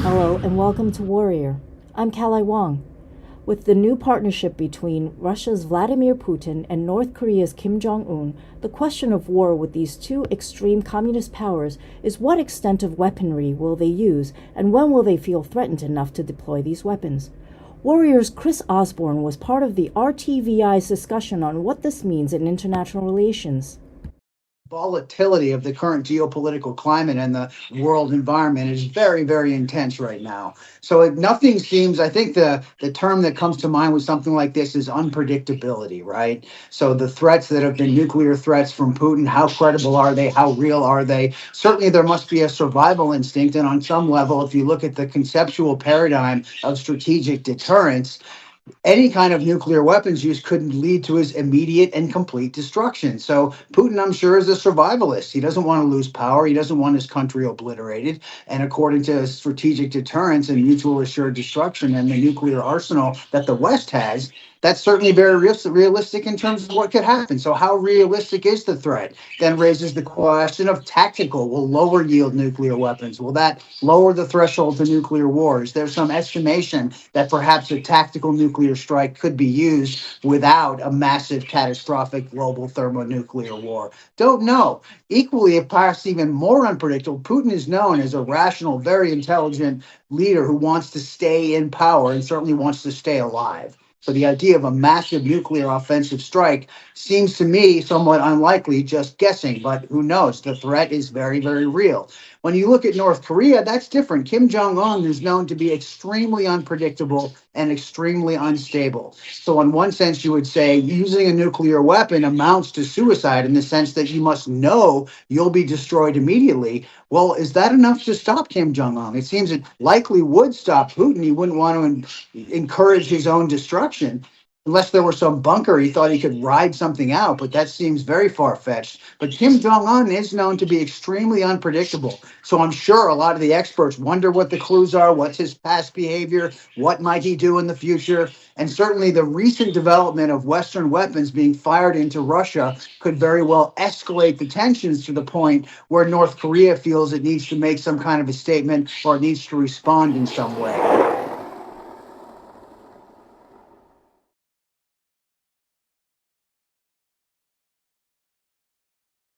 Hello and welcome to Warrior. I'm Kalai Wong. With the new partnership between Russia's Vladimir Putin and North Korea's Kim Jong un, the question of war with these two extreme communist powers is what extent of weaponry will they use and when will they feel threatened enough to deploy these weapons? Warrior's Chris Osborne was part of the RTVI's discussion on what this means in international relations. Volatility of the current geopolitical climate and the world environment is very, very intense right now. So nothing seems, I think the term that comes to mind with something like this is unpredictability, right? So the threats that have been nuclear threats from Putin, how credible are they? How real are they? Certainly there must be a survival instinct. And on some level, if you look at the conceptual paradigm of strategic deterrence, any kind of nuclear weapons use could lead to his immediate and complete destruction. So Putin, I'm sure, is a survivalist. He doesn't want to lose power. He doesn't want his country obliterated. And according to strategic deterrence and mutual assured destruction and the nuclear arsenal that the West has, that's certainly very realistic in terms of what could happen. So how realistic is the threat? Then raises the question of tactical. Will lower yield nuclear weapons? Will that lower the threshold to nuclear war? Is there some estimation that perhaps a tactical nuclear strike could be used without a massive catastrophic global thermonuclear war? Don't know. Equally, perhaps even more unpredictable, Putin is known as a rational, very intelligent leader who wants to stay in power and certainly wants to stay alive. So the idea of a massive nuclear offensive strike seems to me somewhat unlikely, just guessing, but who knows? The threat is very, very real. When you look at North Korea, that's different. Kim Jong un is known to be extremely unpredictable and extremely unstable. So, in one sense, you would say using a nuclear weapon amounts to suicide in the sense that you must know you'll be destroyed immediately. Well, is that enough to stop Kim Jong un? It seems it likely would stop Putin. He wouldn't want to encourage his own destruction unless there were some bunker he thought he could ride something out, but that seems very far-fetched. But Kim Jong-un is known to be extremely unpredictable. So I'm sure a lot of the experts wonder what the clues are, what's his past behavior, what might he do in the future. And certainly the recent development of Western weapons being fired into Russia could very well escalate the tensions to the point where North Korea feels it needs to make some kind of a statement or it needs to respond in some way.